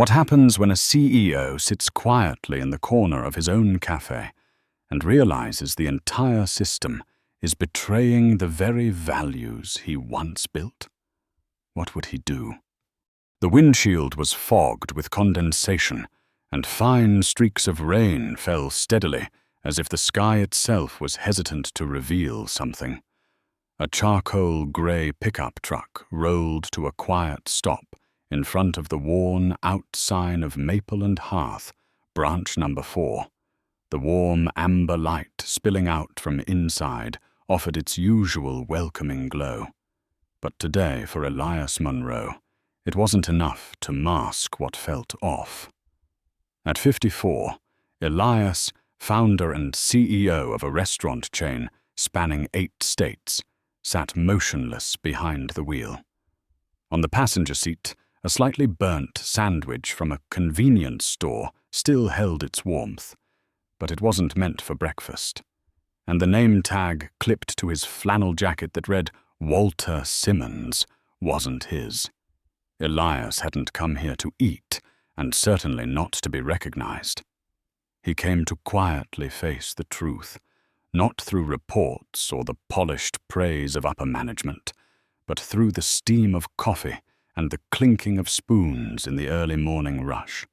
What happens when a CEO sits quietly in the corner of his own café and realizes the entire system is betraying the very values he once built? What would he do? The windshield was fogged with condensation, and fine streaks of rain fell steadily as if the sky itself was hesitant to reveal something. A charcoal grey pickup truck rolled to a quiet stop in front of the worn-out sign of Maple and Hearth, branch number 4. The warm amber light spilling out from inside offered its usual welcoming glow. But today, for Elias Munro, it wasn't enough to mask what felt off. At 54, Elias, founder and CEO of a restaurant chain spanning 8 states, sat motionless behind the wheel. On the passenger seat, a slightly burnt sandwich from a convenience store still held its warmth, but it wasn't meant for breakfast. And the name tag clipped to his flannel jacket that read Walter Simmons wasn't his. Elias hadn't come here to eat, and certainly not to be recognized. He came to quietly face the truth, not through reports or the polished praise of upper management, but through the steam of coffee and the clinking of spoons in the early morning rush.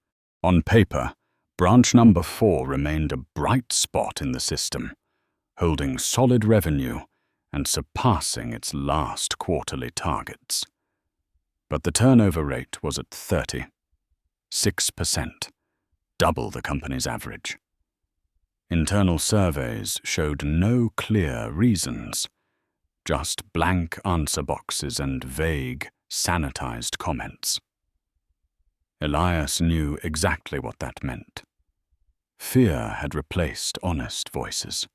On paper, branch number 4 remained a bright spot in the system, holding solid revenue and surpassing its last quarterly targets. But the turnover rate was at 36%, double the company's average. Internal surveys showed no clear reasons, just blank answer boxes and vague, sanitized comments. Elias knew exactly what that meant. Fear had replaced honest voices.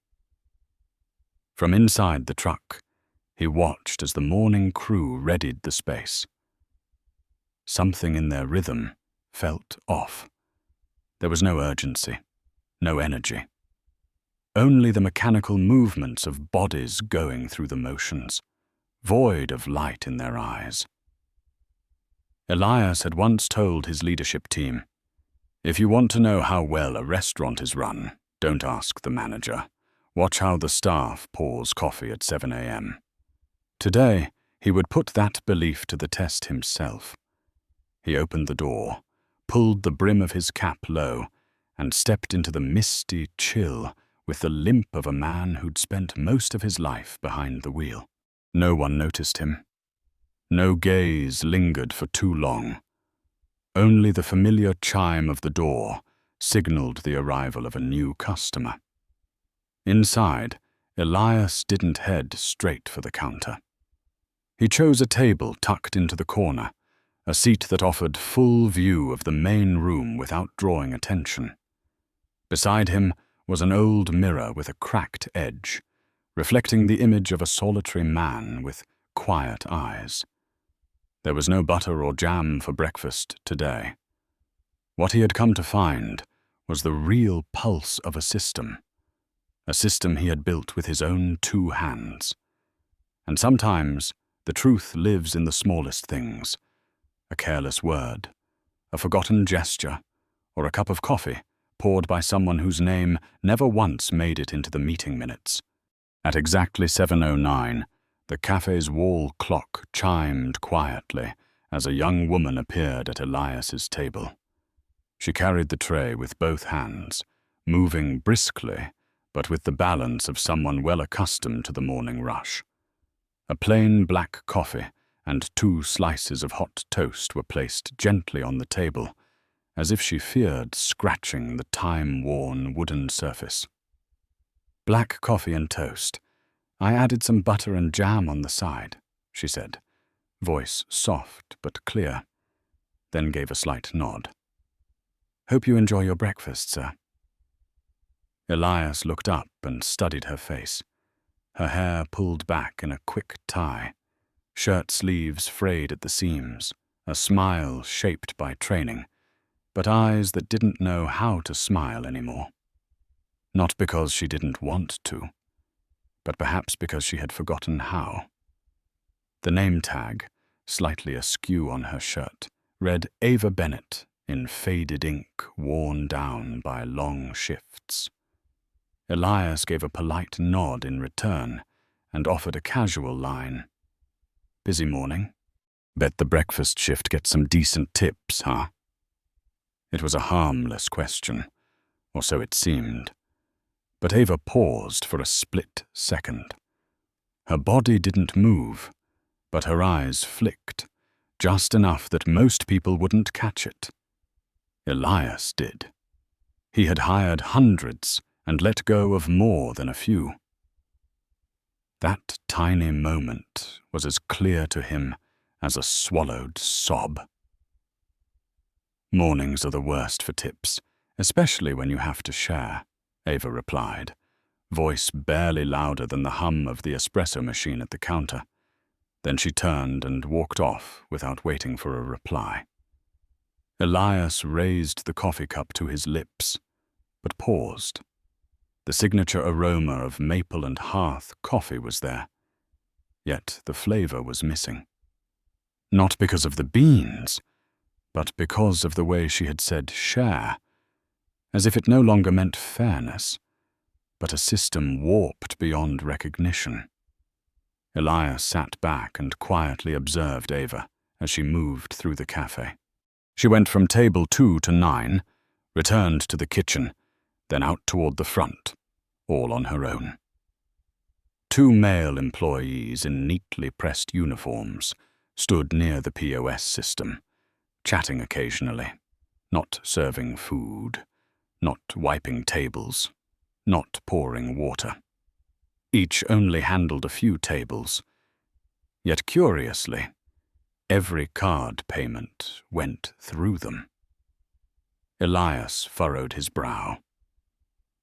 From inside the truck, he watched as the morning crew readied the space. Something in their rhythm felt off. There was no urgency, no energy. Only the mechanical movements of bodies going through the motions, void of light in their eyes. Elias had once told his leadership team, "If you want to know how well a restaurant is run, don't ask the manager. Watch how the staff pours coffee at 7 a.m. Today, he would put that belief to the test himself. He opened the door, pulled the brim of his cap low, and stepped into the misty chill with the limp of a man who'd spent most of his life behind the wheel. No one noticed him. No gaze lingered for too long. Only the familiar chime of the door signaled the arrival of a new customer. Inside, Elias didn't head straight for the counter. He chose a table tucked into the corner, a seat that offered full view of the main room without drawing attention. Beside him was an old mirror with a cracked edge, reflecting the image of a solitary man with quiet eyes. There was no butter or jam for breakfast today. What he had come to find was the real pulse of a system he had built with his own 2 hands. And sometimes the truth lives in the smallest things. A careless word, a forgotten gesture, or a cup of coffee poured by someone whose name never once made it into the meeting minutes. At exactly 7:09, the cafe's wall clock chimed quietly as a young woman appeared at Elias's table. She carried the tray with both hands, moving briskly, but with the balance of someone well accustomed to the morning rush. A plain black coffee and 2 slices of hot toast were placed gently on the table, as if she feared scratching the time-worn wooden surface. "Black coffee and toast. I added some butter and jam on the side," she said, voice soft but clear, then gave a slight nod. "Hope you enjoy your breakfast, sir." Elias looked up and studied her face, her hair pulled back in a quick tie, shirt sleeves frayed at the seams, a smile shaped by training, but eyes that didn't know how to smile anymore. Not because she didn't want to, but perhaps because she had forgotten how. The name tag, slightly askew on her shirt, read Ava Bennett, in faded ink worn down by long shifts. Elias gave a polite nod in return and offered a casual line. "Busy morning? Bet the breakfast shift gets some decent tips, huh?" It was a harmless question, or so it seemed. But Ava paused for a split second. Her body didn't move, but her eyes flicked, just enough that most people wouldn't catch it. Elias did. He had hired hundreds and let go of more than a few. That tiny moment was as clear to him as a swallowed sob. "Mornings are the worst for tips, especially when you have to share," Ava replied, voice barely louder than the hum of the espresso machine at the counter. Then she turned and walked off without waiting for a reply. Elias raised the coffee cup to his lips, but paused. The signature aroma of maple and hearth coffee was there, yet the flavor was missing. Not because of the beans, but because of the way she had said share, as if it no longer meant fairness, but a system warped beyond recognition. Elias sat back and quietly observed Ava as she moved through the café. She went from table 2 to 9, returned to the kitchen, then out toward the front, all on her own. 2 male employees in neatly pressed uniforms stood near the POS system, chatting occasionally, not serving food, not wiping tables, not pouring water. Each only handled a few tables, yet curiously, every card payment went through them. Elias furrowed his brow.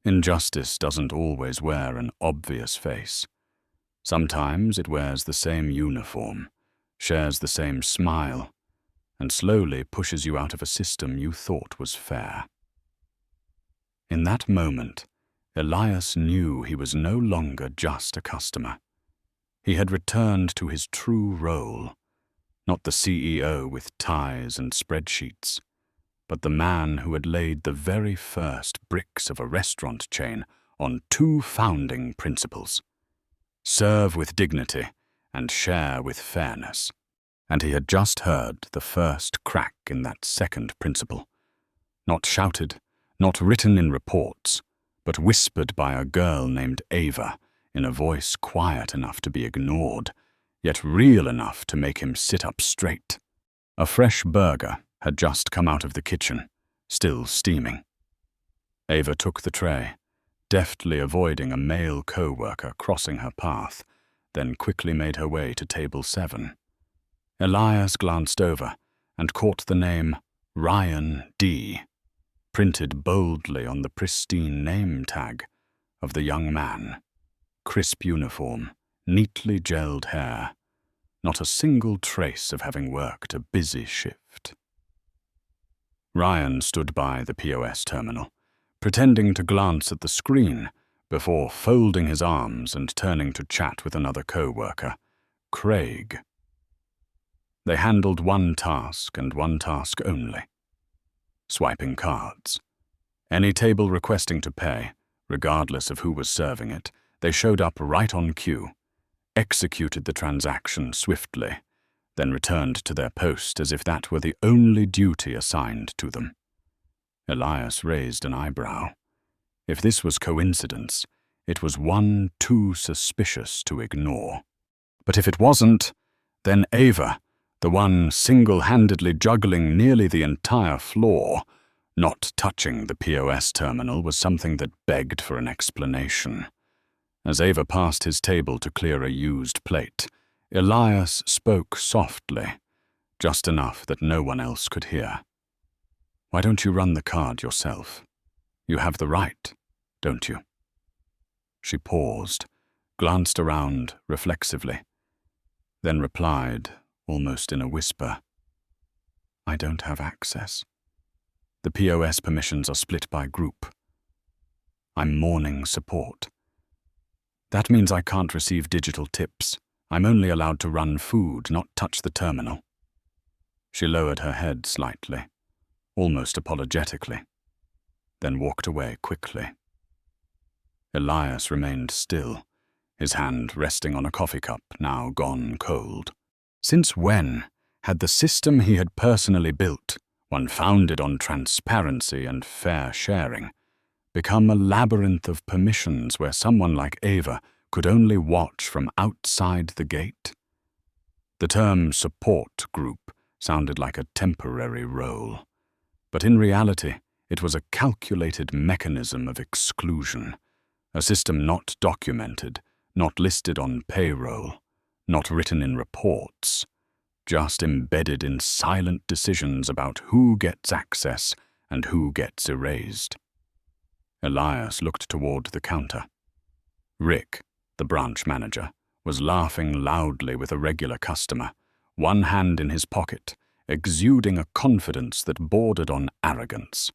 Injustice doesn't always wear an obvious face. Sometimes it wears the same uniform, shares the same smile, and slowly pushes you out of a system you thought was fair. In that moment, Elias knew he was no longer just a customer. He had returned to his true role, not the CEO with ties and spreadsheets, but the man who had laid the very first bricks of a restaurant chain on 2 founding principles: serve with dignity and share with fairness. And he had just heard the first crack in that second principle, not shouted, not written in reports, but whispered by a girl named Ava in a voice quiet enough to be ignored, yet real enough to make him sit up straight. A fresh burger had just come out of the kitchen, still steaming. Ava took the tray, deftly avoiding a male coworker crossing her path, then quickly made her way to table 7. Elias glanced over and caught the name Ryan D. printed boldly on the pristine name tag of the young man. Crisp uniform, neatly gelled hair, not a single trace of having worked a busy shift. Ryan stood by the POS terminal, pretending to glance at the screen before folding his arms and turning to chat with another coworker, Craig. They handled one task and one task only: swiping cards. Any table requesting to pay, regardless of who was serving it, they showed up right on cue, executed the transaction swiftly, then returned to their post as if that were the only duty assigned to them. Elias raised an eyebrow. If this was coincidence, it was one too suspicious to ignore. But if it wasn't, then Ava, the one single-handedly juggling nearly the entire floor, not touching the POS terminal, was something that begged for an explanation. As Ava passed his table to clear a used plate, Elias spoke softly, just enough that no one else could hear. "Why don't you run the card yourself? You have the right, don't you?" She paused, glanced around reflexively, then replied, almost in a whisper, "I don't have access. The POS permissions are split by group. I'm morning support. That means I can't receive digital tips. I'm only allowed to run food, not touch the terminal." She lowered her head slightly, almost apologetically, then walked away quickly. Elias remained still, his hand resting on a coffee cup now gone cold. Since when had the system he had personally built, one founded on transparency and fair sharing, become a labyrinth of permissions where someone like Ava could only watch from outside the gate? The term support group sounded like a temporary role, but in reality it was a calculated mechanism of exclusion, a system not documented, not listed on payroll, not written in reports, just embedded in silent decisions about who gets access and who gets erased. Elias looked toward the counter. Rick, the branch manager, was laughing loudly with a regular customer, one hand in his pocket, exuding a confidence that bordered on arrogance.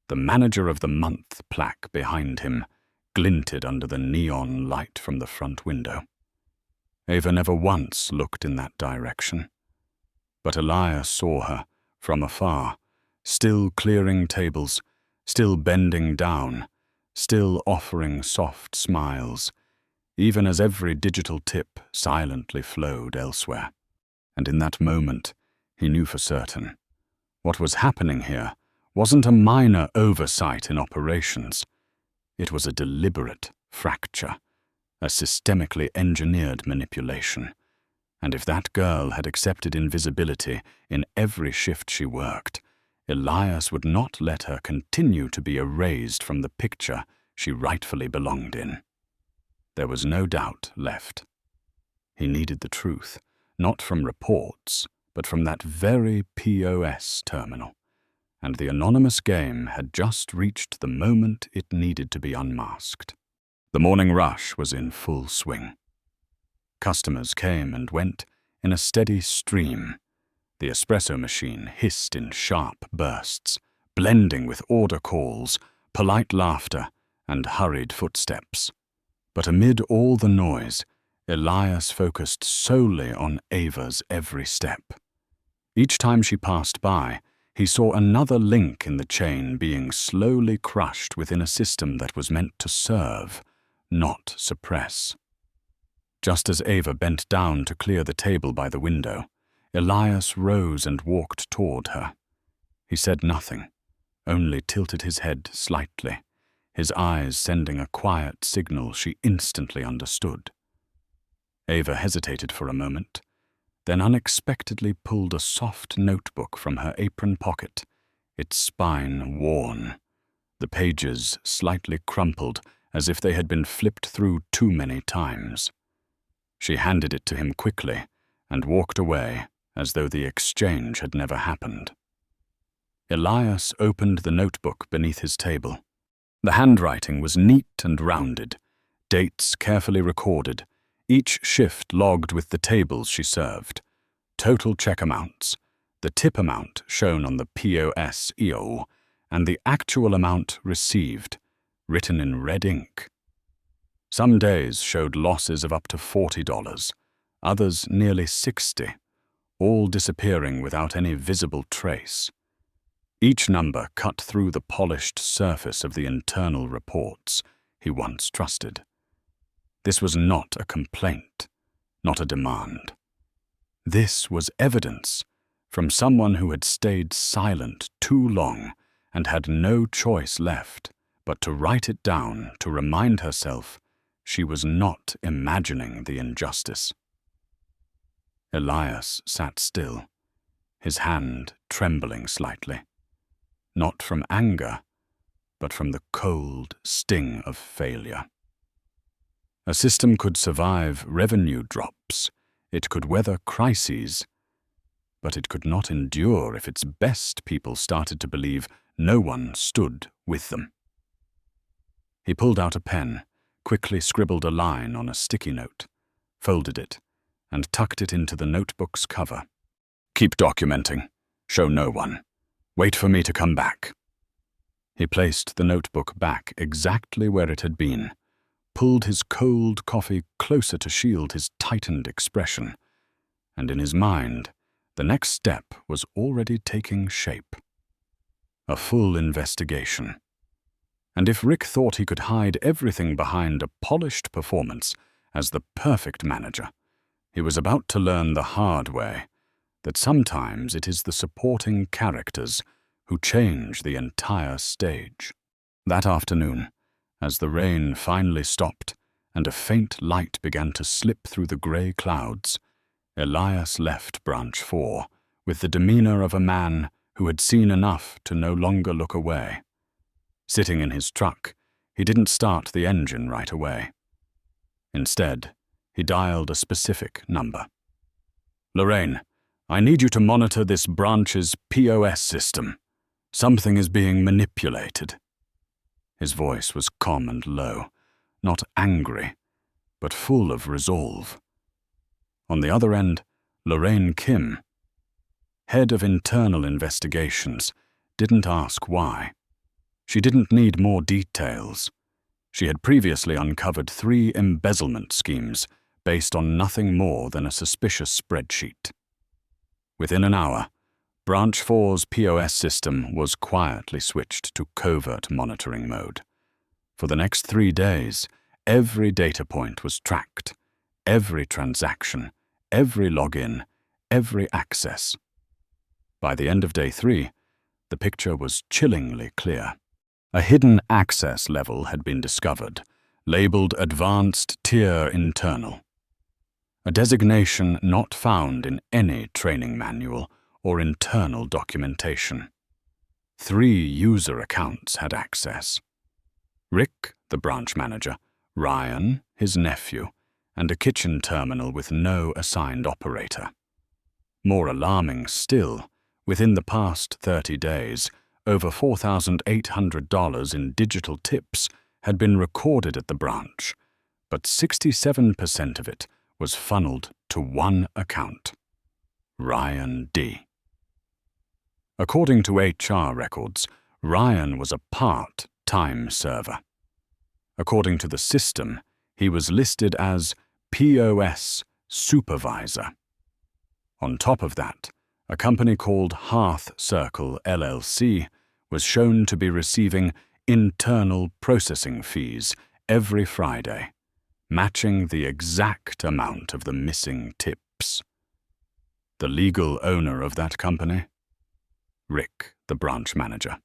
The Manager of the Month plaque behind him glinted under the neon light from the front window. Ava never once looked in that direction, but Elias saw her from afar, still clearing tables, still bending down, still offering soft smiles, even as every digital tip silently flowed elsewhere. And in that moment, he knew for certain. What was happening here wasn't a minor oversight in operations. It was a deliberate fracture, a systemically engineered manipulation. And if that girl had accepted invisibility in every shift she worked, Elias would not let her continue to be erased from the picture she rightfully belonged in. There was no doubt left. He needed the truth, not from reports, but from that very POS terminal. And the anonymous game had just reached the moment it needed to be unmasked. The morning rush was in full swing. Customers came and went in a steady stream. The espresso machine hissed in sharp bursts, blending with order calls, polite laughter, and hurried footsteps. But amid all the noise, Elias focused solely on Ava's every step. Each time she passed by, he saw another link in the chain being slowly crushed within a system that was meant to serve, not suppress. Just as Ava bent down to clear the table by the window, Elias rose and walked toward her. He said nothing, only tilted his head slightly, his eyes sending a quiet signal she instantly understood. Ava hesitated for a moment, then unexpectedly pulled a soft notebook from her apron pocket, its spine worn, the pages slightly crumpled as if they had been flipped through too many times. She handed it to him quickly and walked away as though the exchange had never happened. Elias opened the notebook beneath his table. The handwriting was neat and rounded, dates carefully recorded, each shift logged with the tables she served, total check amounts, the tip amount shown on the POS EO, and the actual amount received, written in red ink. Some days showed losses of up to $40, others nearly $60, all disappearing without any visible trace. Each number cut through the polished surface of the internal reports he once trusted. This was not a complaint, not a demand. This was evidence from someone who had stayed silent too long and had no choice left but to write it down to remind herself she was not imagining the injustice. Elias sat still, his hand trembling slightly, not from anger, but from the cold sting of failure. A system could survive revenue drops, it could weather crises, but it could not endure if its best people started to believe no one stood with them. He pulled out a pen, quickly scribbled a line on a sticky note, folded it, and tucked it into the notebook's cover. "Keep documenting. Show no one. Wait for me to come back." He placed the notebook back exactly where it had been, pulled his cold coffee closer to shield his tightened expression, and in his mind, the next step was already taking shape. a full investigation. And if Rick thought he could hide everything behind a polished performance as the perfect manager, he was about to learn the hard way that sometimes it is the supporting characters who change the entire stage. That afternoon, as the rain finally stopped and a faint light began to slip through the grey clouds, Elias left Branch 4 with the demeanour of a man who had seen enough to no longer look away. Sitting in his truck, he didn't start the engine right away. Instead, he dialed a specific number. "Lorraine, I need you to monitor this branch's POS system. Something is being manipulated." His voice was calm and low, not angry, but full of resolve. On the other end, Lorraine Kim, head of internal investigations, didn't ask why. She didn't need more details. She had previously uncovered 3 embezzlement schemes based on nothing more than a suspicious spreadsheet. Within an hour, Branch 4's POS system was quietly switched to covert monitoring mode. For the next 3 days, every data point was tracked, every transaction, every login, every access. By the end of day 3, the picture was chillingly clear. A hidden access level had been discovered, labeled Advanced Tier Internal. A designation not found in any training manual or internal documentation. 3 user accounts had access. Rick, the branch manager, Ryan, his nephew, and a kitchen terminal with no assigned operator. More alarming still, within the past 30 days, over $4,800 in digital tips had been recorded at the branch, but 67% of it was funneled to one account: Ryan D. According to HR records, Ryan was a part-time server. According to the system, he was listed as POS Supervisor. On top of that, a company called Hearth Circle LLC was shown to be receiving internal processing fees every Friday, matching the exact amount of the missing tips. The legal owner of that company? Rick, the branch manager.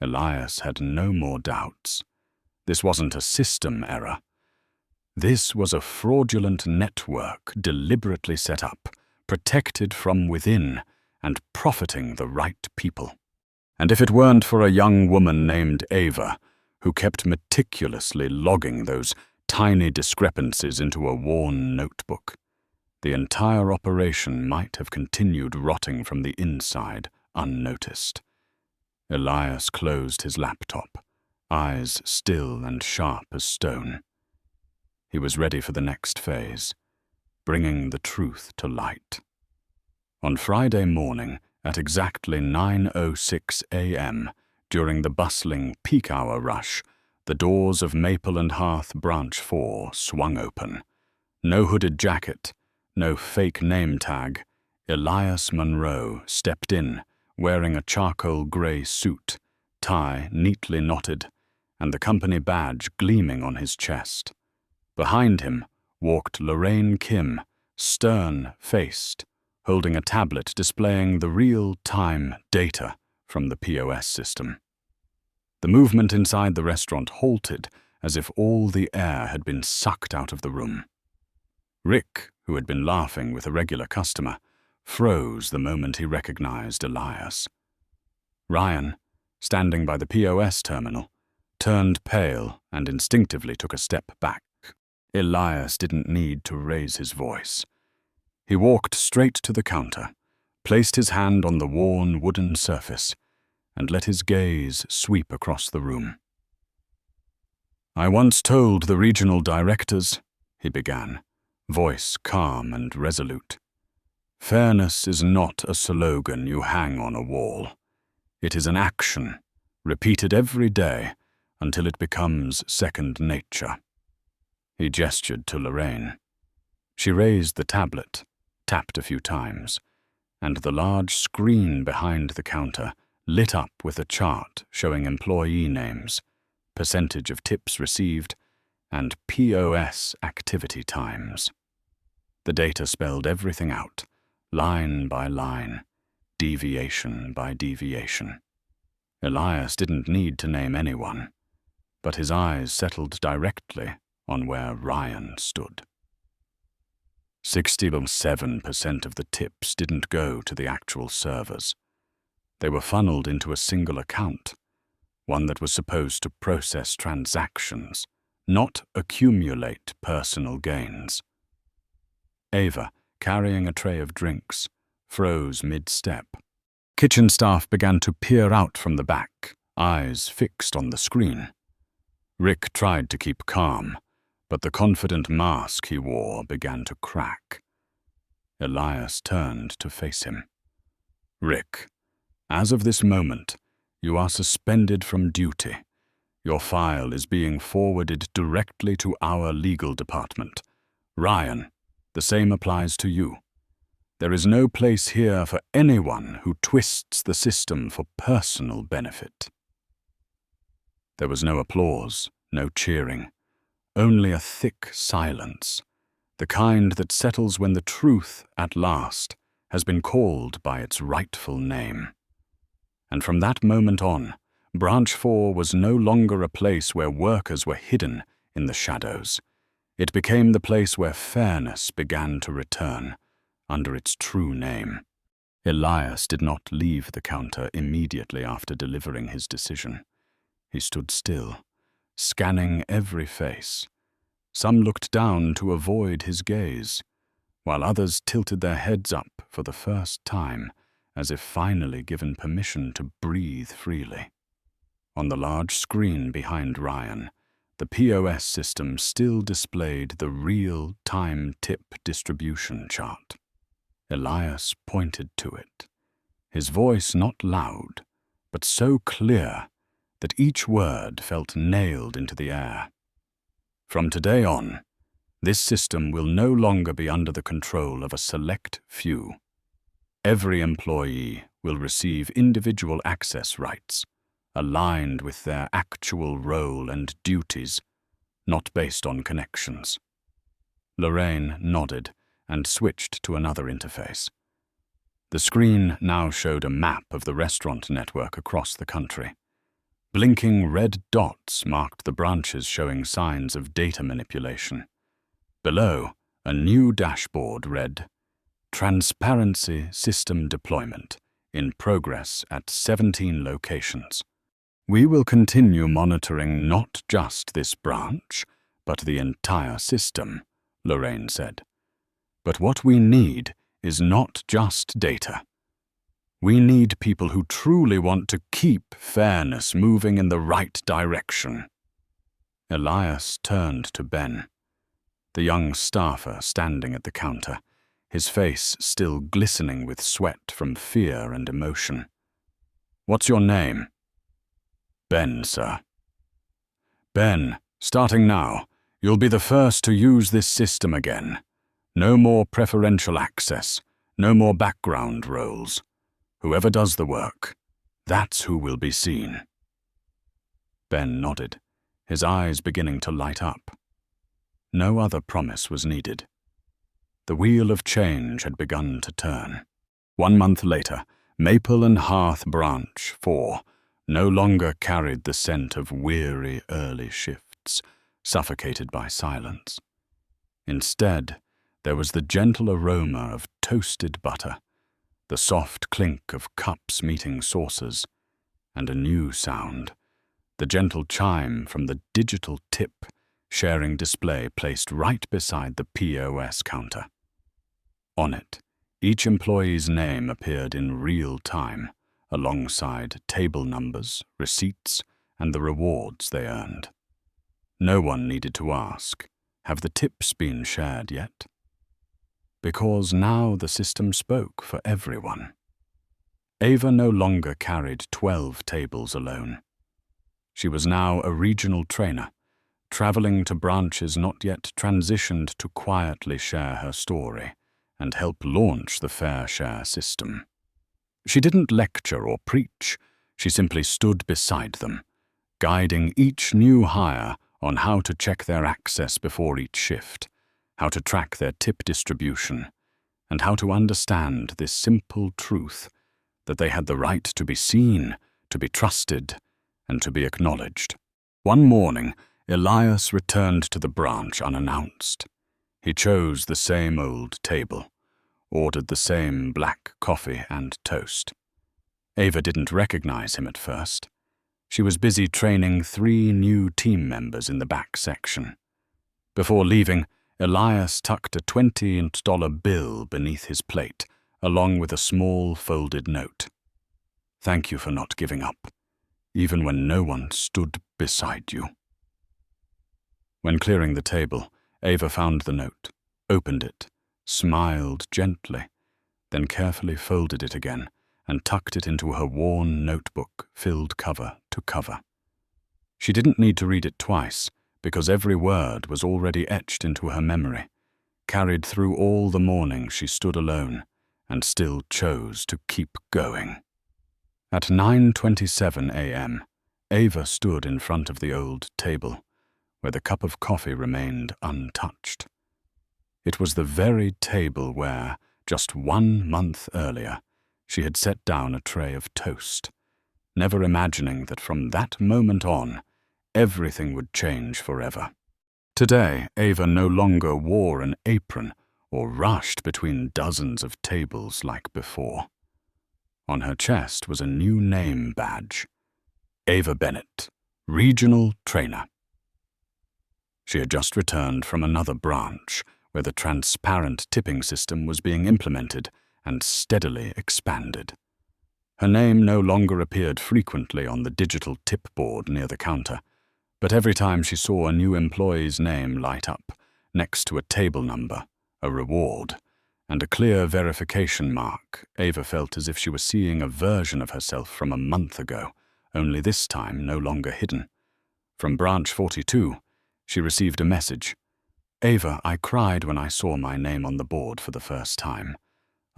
Elias had no more doubts. This wasn't a system error. This was a fraudulent network deliberately set up, protected from within, and profiting the right people. And if it weren't for a young woman named Ava, who kept meticulously logging those tiny discrepancies into a worn notebook, the entire operation might have continued rotting from the inside, unnoticed. Elias closed his laptop, eyes still and sharp as stone. He was ready for the next phase, bringing the truth to light. On Friday morning, at exactly 9:06 a.m., during the bustling peak hour rush, the doors of Maple and Hearth Branch 4 swung open. No hooded jacket, no fake name tag. Elias Monroe stepped in, wearing a charcoal grey suit, tie neatly knotted, and the company badge gleaming on his chest. Behind him walked Lorraine Kim, stern-faced, holding a tablet displaying the real-time data from the POS system. The movement inside the restaurant halted as if all the air had been sucked out of the room. Rick, who had been laughing with a regular customer, froze the moment he recognized Elias. Ryan, standing by the POS terminal, turned pale and instinctively took a step back. Elias didn't need to raise his voice. He walked straight to the counter, placed his hand on the worn wooden surface, and let his gaze sweep across the room. "I once told the regional directors," he began, voice calm and resolute, "fairness is not a slogan you hang on a wall. It is an action, repeated every day until it becomes second nature." He gestured to Lorraine. She raised the tablet, tapped a few times, and the large screen behind the counter lit up with a chart showing employee names, percentage of tips received, and POS activity times. The data spelled everything out, line by line, deviation by deviation. Elias didn't need to name anyone, but his eyes settled directly on where Ryan stood. 67% of the tips didn't go to the actual servers. They were funneled into a single account, one that was supposed to process transactions, not accumulate personal gains. Ava, carrying a tray of drinks, froze mid-step. Kitchen staff began to peer out from the back, eyes fixed on the screen. Rick tried to keep calm, but the confident mask he wore began to crack. Elias turned to face him. "Rick, as of this moment, you are suspended from duty. Your file is being forwarded directly to our legal department. Ryan, the same applies to you. There is no place here for anyone who twists the system for personal benefit." There was no applause, no cheering, only a thick silence, the kind that settles when the truth, at last, has been called by its rightful name. And from that moment on, Branch 4 was no longer a place where workers were hidden in the shadows. It became the place where fairness began to return, under its true name. Elias did not leave the counter immediately after delivering his decision. He stood still, scanning every face. Some looked down to avoid his gaze, while others tilted their heads up for the first time, as if finally given permission to breathe freely. On the large screen behind Ryan, the POS system still displayed the real-time tip distribution chart. Elias pointed to it, his voice not loud, but so clear that each word felt nailed into the air. From today on, this system will no longer be under the control of a select few. Every employee will receive individual access rights, aligned with their actual role and duties, not based on connections. Lorraine nodded and switched to another interface. The screen now showed a map of the restaurant network across the country. Blinking red dots marked the branches showing signs of data manipulation. Below, a new dashboard read, "Transparency System Deployment, in progress at 17 locations. We will continue monitoring not just this branch, but the entire system," Lorraine said. "But what we need is not just data. We need people who truly want to keep fairness moving in the right direction." Elias turned to Ben, the young staffer standing at the counter, his face still glistening with sweat from fear and emotion. "What's your name?" "Ben, sir." "Ben, starting now, you'll be the first to use this system again. No more preferential access, no more background roles. Whoever does the work, that's who will be seen." Ben nodded, his eyes beginning to light up. No other promise was needed. The wheel of change had begun to turn. 1 month later, Maple and Hearth Branch 4 no longer carried the scent of weary early shifts, suffocated by silence. Instead, there was the gentle aroma of toasted butter, the soft clink of cups meeting saucers, and a new sound, the gentle chime from the digital tip sharing display placed right beside the POS counter. On it, each employee's name appeared in real time, alongside table numbers, receipts, and the rewards they earned. No one needed to ask, "Have the tips been shared yet?" Because now the system spoke for everyone. Ava no longer carried 12 tables alone. She was now a regional trainer, traveling to branches not yet transitioned to quietly share her story and help launch the Fair Share system. She didn't lecture or preach, She simply stood beside them, guiding each new hire on how to check their access before each shift, how to track their tip distribution, and how to understand this simple truth that they had the right to be seen, to be trusted, and to be acknowledged. One morning, Elias returned to the branch unannounced. He chose the same old table, ordered the same black coffee and toast. Ava didn't recognize him at first. She was busy training 3 new team members in the back section. Before leaving, Elias tucked a $20 bill beneath his plate, along with a small folded note. "Thank you for not giving up, even when no one stood beside you." When clearing the table, Ava found the note, opened it, smiled gently, then carefully folded it again and tucked it into her worn notebook filled cover to cover. She didn't need to read it twice, because every word was already etched into her memory, carried through all the morning she stood alone and still chose to keep going. At 9:27 a.m., Ava stood in front of the old table, where the cup of coffee remained untouched. It was the very table where, just 1 month earlier, she had set down a tray of toast, never imagining that from that moment on, everything would change forever. Today, Ava no longer wore an apron or rushed between dozens of tables like before. On her chest was a new name badge: Ava Bennett, Regional Trainer. She had just returned from another branch where the transparent tipping system was being implemented and steadily expanded. Her name no longer appeared frequently on the digital tip board near the counter, but every time she saw a new employee's name light up, next to a table number, a reward, and a clear verification mark, Ava felt as if she was seeing a version of herself from a month ago, only this time no longer hidden. From branch 42, she received a message. "Ava, I cried when I saw my name on the board for the first time.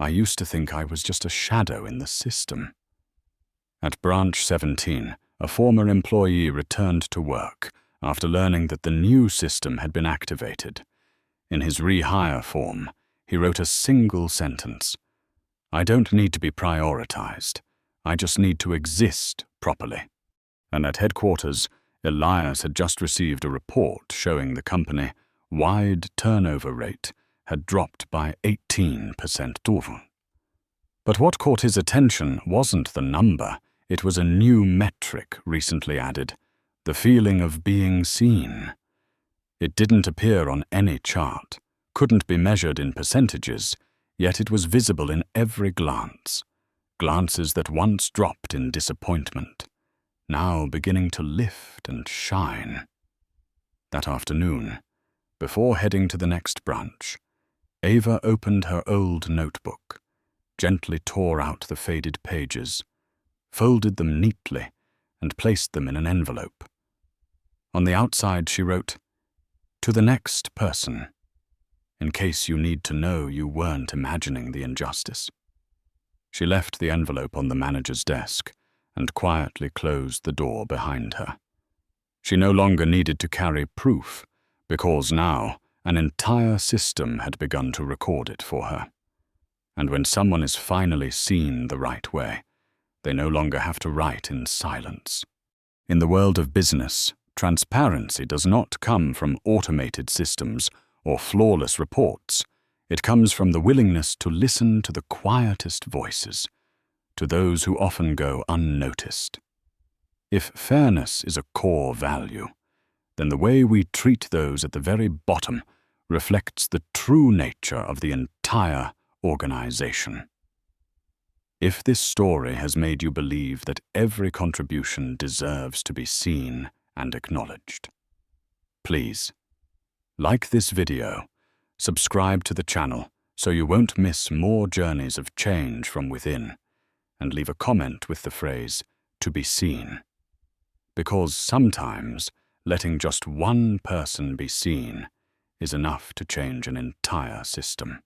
I used to think I was just a shadow in the system." At branch 17, a former employee returned to work after learning that the new system had been activated. In his rehire form, he wrote a single sentence: "I don't need to be prioritized. I just need to exist properly." And at headquarters, Elias had just received a report showing the company-wide turnover rate had dropped by 18%. But what caught his attention wasn't the number, it was a new metric recently added: the feeling of being seen. It didn't appear on any chart, couldn't be measured in percentages, yet it was visible in every glance. Glances that once dropped in disappointment, now beginning to lift and shine. That afternoon, before heading to the next branch, Ava opened her old notebook, gently tore out the faded pages, folded them neatly, and placed them in an envelope. On the outside she wrote, "To the next person, in case you need to know you weren't imagining the injustice." She left the envelope on the manager's desk and quietly closed the door behind her. She no longer needed to carry proof, because now an entire system had begun to record it for her. And when someone is finally seen the right way, they no longer have to write in silence. In the world of business, transparency does not come from automated systems or flawless reports. It comes from the willingness to listen to the quietest voices, to those who often go unnoticed. If fairness is a core value, then the way we treat those at the very bottom reflects the true nature of the entire organization. If this story has made you believe that every contribution deserves to be seen and acknowledged, please like this video, subscribe to the channel so you won't miss more journeys of change from within, and leave a comment with the phrase, "to be seen." Because sometimes letting just one person be seen is enough to change an entire system.